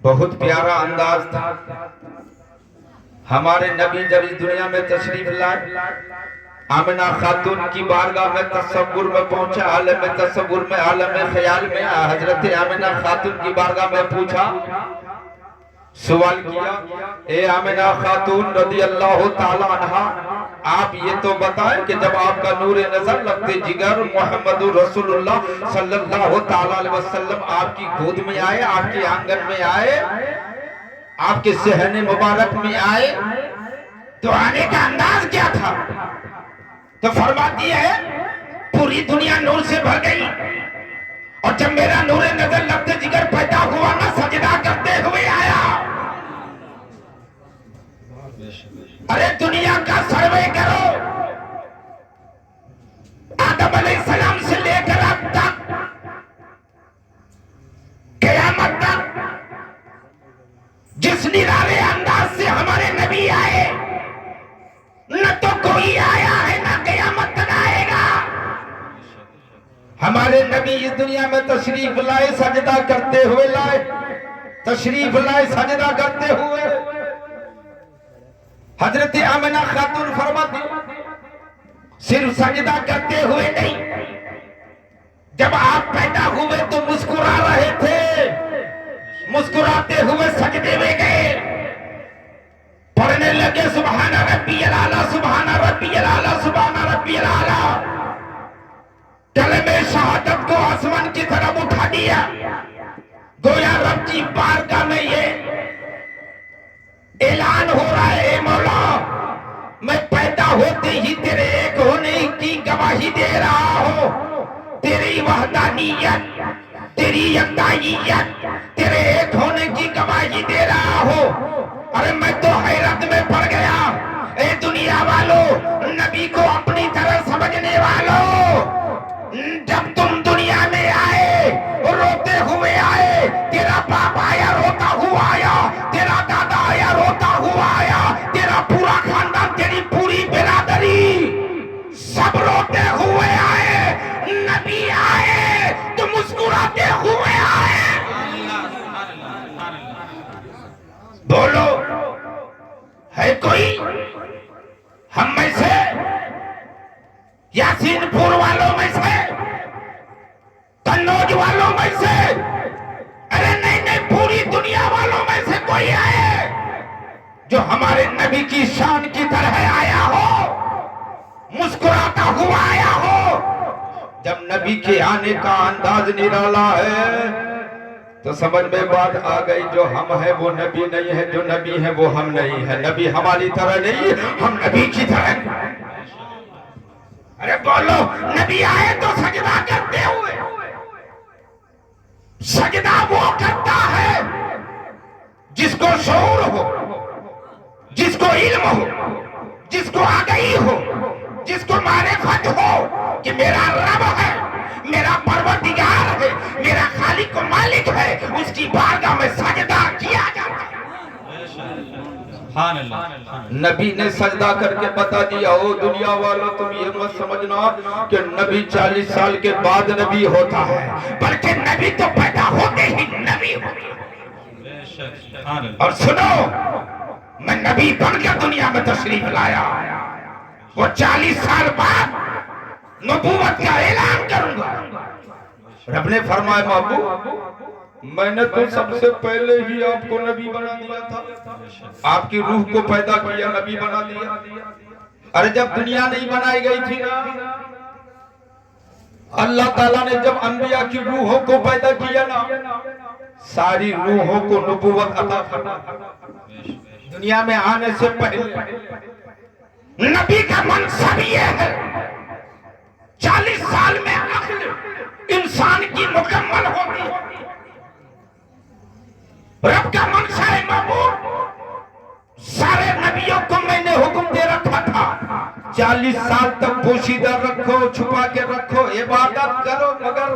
बहुत प्यारा अंदाज था। हमारे नबी जब इस दुनिया में तशरीफ लाए, आमिना खातून की बारगाह में तसव्वुर में पहुंचा, आलम में तसव्वुर में, आलम में ख्याल में हजरत आमिना खातून की बारगाह में पूछा, सवाल किया, ए आमिना खातून रज़ी अल्लाह ताला अन्हा, आप ये तो बताएं कि जब आपका नूर नजर लगते जिगर मोहम्मद रसूलुल्लाह सल्लल्लाहु ताला अलैहि वसल्लम आपकी गोद में आए, आपके आंगन में आए, आपके सहने मुबारक में आए, तो आने का अंदाज क्या था? तो फरमाती है, पूरी दुनिया नूर से भर गई, और जब मेरा नूर नजर लगते जिगर पैदा हुआ ना, सजदा करते हुए आया। अरे दुनिया का सर्वे करो, आदम अलैहिस्सलाम से लेकर अब तक क़यामत तक जिस निराले अंदाज से हमारे नबी आए, न तो कोई आया है न क़यामत तक आएगा। हमारे नबी इस दुनिया में तशरीफ लाए, सजदा करते हुए लाए, तशरीफ लाए सजदा करते हुए। हजरत आमिना खातून फरमाती, सिर्फ सजदा करते हुए नहीं, जब आप पैदा हुए तो मुस्कुरा रहे थे, मुस्कुराते हुए सजदे में गए, पढ़ने लगे सुभान रब्बियल आला, सुभान रब्बियल आला, सुभान रब्बियल आला। कलमे शहादत को आसमान की तरफ उठा दिया, गोया रब की बारगाह में ये ऐलान हो रहा है, ए मौला, मैं पैदा होते ही तेरे एक होने की गवाही दे रहा हूं, तेरी वहदानियत, तेरी यकदाइयत, तेरे एक होने की गवाही दे रहा हूं। अरे मैं तो हैरत में पड़ गया। ए दुनिया वालों, नबी को अपनी तरह समझने वालों, जब तुम दुनिया में आए रोते हुए आए, तेरा बाप आया रोता हुआ आया, तेरा दादा आया रोता हुआ आया, तेरा पूरा खानदान, तेरी पूरी बिरादरी सब रोते हुए आए, नबी आए तो मुस्कुराते हुए आए। बोलो है कोई हम में से, यासीनपुर वालों में से, कन्नौज वालों में से, अरे नहीं नहीं, पूरी दुनिया वालों में से कोई आए जो हमारे नबी की शान की तरह आया हो, मुस्कुराता हुआ आया हो। जब नबी के आने का अंदाज निराला है तो समझ में बात आ गई, जो हम है वो नबी नहीं है, जो नबी है वो हम नहीं है। नबी हमारी तरह नहीं, हम नबी की तरह। अरे बोलो, नबी आए तो सजदा करते हुए। सजदा वो करता है जिसको शऊर हो, जिसको इल्म हो, जिसको आगाही हो, जिसको मारिफत हो कि मेरा रब है, मेरा परवरदिगार है, मेरा खालिक व मालिक है, उसकी बारगाह में सजदा किया जाता है। नबी ने सजदा करके बता दिया, ओ दुनिया वालों, तुम ये मत समझना कि नबी 40 साल के बाद नबी होता है, बल्कि नबी तो पैदा होते ही नबी होता है। और सुनो, मैं नबी बनकर दुनिया में तशरीफ लाया, वो 40 साल बाद नबूवत का ऐलान करूंगा। रब ने फरमाया, महबूब, मैंने तो सबसे पहले ही आपको नबी बना दिया था, आपकी रूह को पैदा किया, नबी बना दिया। अरे जब दुनिया नहीं बनाई गई थी ना, अल्लाह ताला ने जब अंबिया की रूहों को पैदा किया ना, सारी रूहों को नबूवत अता फरमाई। दुनिया में आने से पहले नबी का मनसब यह है, 40 साल में अक्ल इंसान की मुकम्मल होती है। रब का मनसा है, महबूब, सारे नबियों को मैंने हुक्म दे रखा था, 40 साल तक पोशीदा रखो, छुपा के रखो, इबादत करो, मगर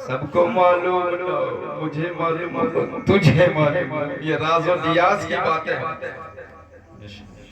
सबको मालूम न, मुझे मालूम, तुझे मालूम। ये राज़ो नियाज़ की बात है।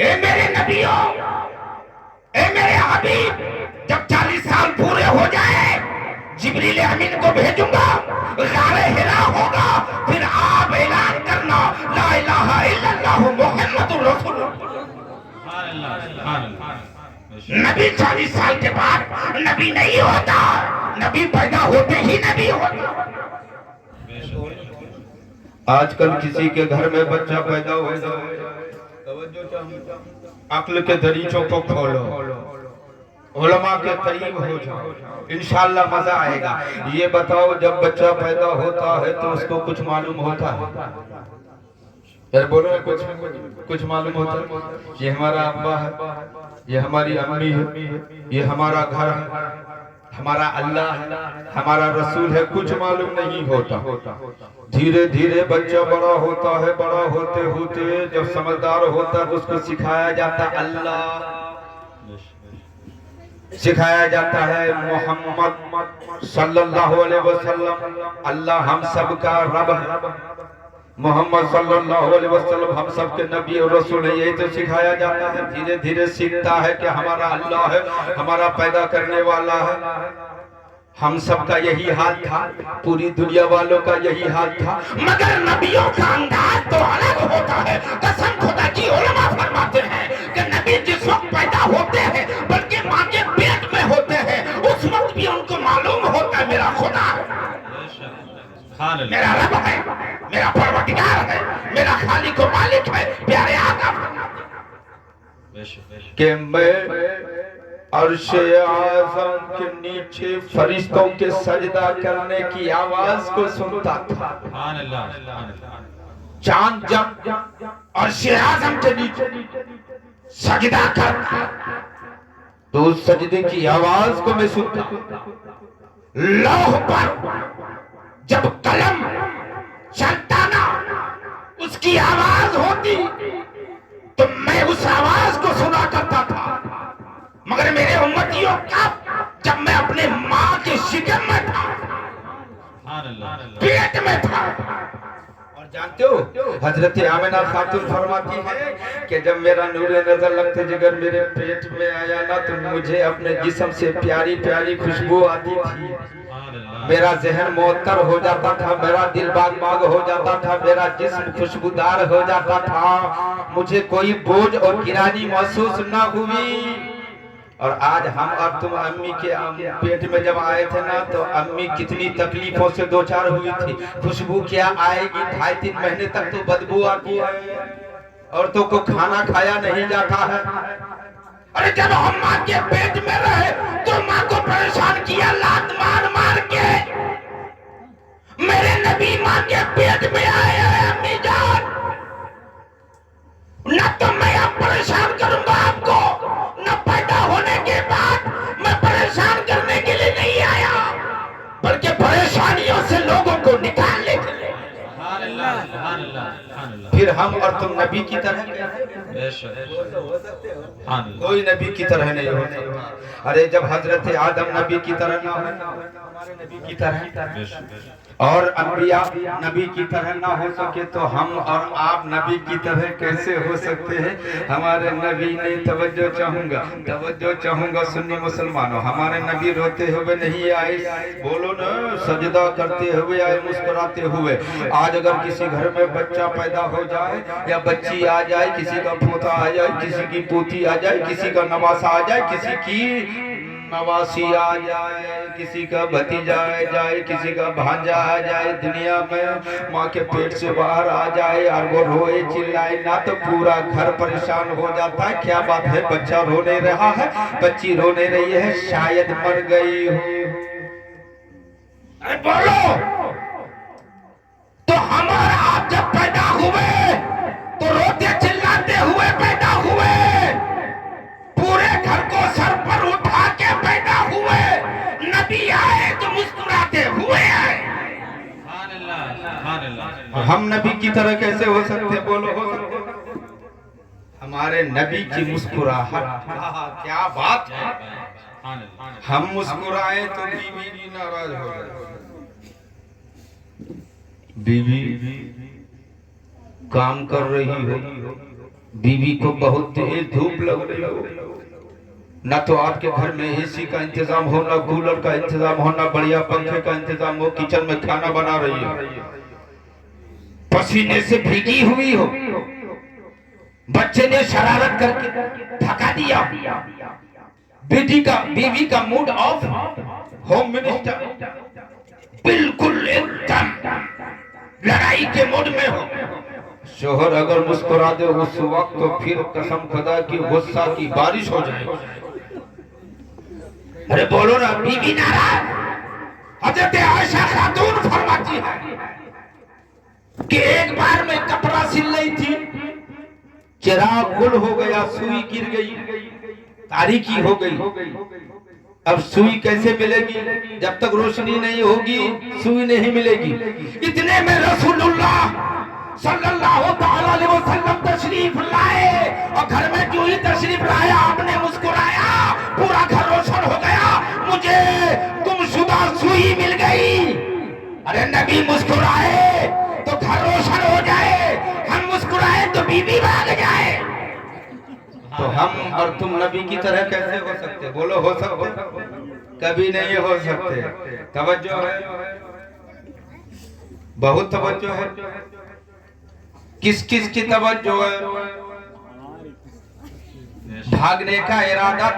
ए मेरे नबियों, ए मेरे हबीब, जब 40 साल पूरे हो जाए, जिब्रील अमीन को भेजूंगा, गारे हिरा नबी 40 साल के बाद नबी नहीं होता, नबी पैदा होते ही नबी होता। आजकल किसी के घर में बच्चा पैदा हो जाए, अक्ल के दरीचों को खोलो, उलमा के करीब हो जाओ, इंशाल्लाह मजा आएगा। ये बताओ, जब बच्चा पैदा होता है तो उसको कुछ मालूम होता है? यार बोलो, कुछ मालूम होता है? ये हमारा अब्बा है, ये हमारी अम्मी है, ये हमारा घर है, हमारा अल्लाह है, हमारा रसूल है, कुछ मालूम नहीं होता। धीरे धीरे बच्चा बड़ा होता है, बड़ा होते होते जब समझदार होता है उसको सिखाया जाता है अल्लाह, सिखाया जाता है मोहम्मद सल्लल्लाहु अलैहि वसल्लम, अल्लाह हम सब का रब है, मोहम्मद सल्लल्लाहु अलैहि वसल्लम हम सब के नबी और रसूल है, यही तो सिखाया जाता है। धीरे धीरे सीखता है कि हमारा अल्लाह है, हमारा पैदा करने वाला है। हम सब का यही हाल था, पूरी दुनिया वालों का यही हाल था, मगर नबियों का अंदाज तो अलग होता है। कसम खुदा की उलमा फरमाते हैं कि नबी जिस वक्त पैदा होते हैं, बल्कि माँ के पेट में होते हैं, उस वक्त भी उनको मालूम होता है मेरा खुदा मेरा रब है, मेरा परवरदिगार है, मेरा खालिक व मालिक है। प्यारे आदम कि मैं अर्शे आज़म के नीचे फरिश्तों के सजदा करने की आवाज को सुनता था। चांद जब अर्शे आज़म के नीचे सजदा करता तो उस सजदे की आवाज को मैं सुनता। लौह पर जब कलम चलता ना, उसकी आवाज होती तो मैं उस आवाज को सुना करता था। मगर मेरे उम्मतियों का, जब मैं अपने माँ के शिकम में था, पेट में था, और जानते हो हजरत आमिना खातून फरमाती है कि जब मेरा नूरे नजर लगते जिगर मेरे पेट में आया ना, तो मुझे अपने जिस्म से प्यारी प्यारी खुशबू आती थी, मेरा जहन मुअत्तर हो जाता था, मेरा दिल बाग हो जाता था, मेरा जिस्म खुशबूदार हो जाता था, मुझे कोई बोझ और गिरानी महसूस न हुई। और आज हम और तुम अम्मी के पेट में जब आए थे ना, तो अम्मी कितनी तकलीफों से दो चार हुई थी। खुशबू क्या आएगी, 2.5-3 महीने तक तो बदबू आती है, औरतों को खाना खाया नहीं जाता है। अरे जब हम माँ के पेट में रहे तो माँ को परेशान किया लात मार मार के। मेरे नबी माँ के पेट में आए हैं अम्मी जान, न तो मैं अब परेशान करूंगा आपको, न पैदा होने के बाद मैं परेशान करने के लिए नहीं आया, बल्कि परेशानियों से लोगों को निकालने के लिए। फिर हम और तुम नबी की तरह कोई नबी की तरह नहीं हो सकता। अरे जब हजरत आदम नबी की तरह ना हो, हमारे नबी की तरह और अम्बिया नबी की तरह ना हो सके, तो हम और आप नबी की तरह कैसे हो सकते हैं? हमारे नबी ने तवज्जो चाहूंगा सुन्नी मुसलमानों, हमारे नबी रोते हुए नहीं आए, बोलो ना, सजदा करते हुए आए, मुस्कुराते हुए। आज अगर किसी घर में बच्चा पैदा हो जाए या बच्ची आ जाए, किसी का पोता आ जाए, किसी की पोती आ जाए, किसी का नवासा आ जाए, किसी की नवासी आ जाए, किसी का भतीजा आ जाए, किसी का भांजा आ जाए, दुनिया में माँ के पेट से बाहर आ जाए और वो रोए चिल्लाए ना, तो पूरा घर परेशान हो जाता है। क्या बात है, बच्चा रोने रहा है, बच्ची रोने रही है, शायद मर गई हो। अरे बोलो, तो हमारा आप जब पैदा हुए तो रोते चिल्लाते हुए पैदा हुए, पूरे घर को सर पर उठा के पैदा हुए। नबी आए तो मुस्कुराते हुए आए। हम नबी की तरह कैसे हो सकते, बोलो हो सकते? हमारे नबी की मुस्कुराहट, क्या बात है। हम मुस्कुराए तो बीवी भी नाराज हो जाए। बीवी काम कर रही हो, बीवी को बहुत तेज धूप लग रही हो, ना तो आपके घर में एसी का इंतजाम हो, ना कूलर का इंतजाम हो, ना बढ़िया पंखे का इंतजाम हो, किचन में खाना बना रही हो, पसीने से भीगी हुई हो, बच्चे ने शरारत करके थका दिया, बीवी का मूड ऑफ, होम मिनिस्टर बिल्कुल एकदम लड़ाई के मूड में हो। शोहर अगर मुस्कुरा दे उस वक्त तो फिर कसम खुदा की गुस्सा की बारिश हो जाए। अरे बोलो ना, बीवी नाराज। हजरत आयशा खातून फरमाती है कि एक बार मैं कपड़ा सिल रही थी, चिराग गुल हो गया, सुई गिर गई, तारीकी हो गई। अब सुई कैसे मिलेगी? जब तक रोशनी नहीं होगी सुई नहीं मिलेगी। इतने में रसूलुल्लाह सल्लल्लाहु ताला अलैहि वसल्लम तशरीफ लाए और घर में जो ही तशरीफ लाया आपने मुस्कुराया, पूरा घर रोशन हो गया। मुझे गुमशुदा सुई मिल गई। अरे नबी मुस्कुराए तो घर रोशन हो जाए, हम मुस्कुराए तो बीवी भाग जाए। तो हम और तुम नबी की तरह कैसे हो सकते? बोलो हो सकते? कभी नहीं हो सकते। तवज्जो है, बहुत तवज्जो है। किस किस की तवज्जो है? भागने का इरादा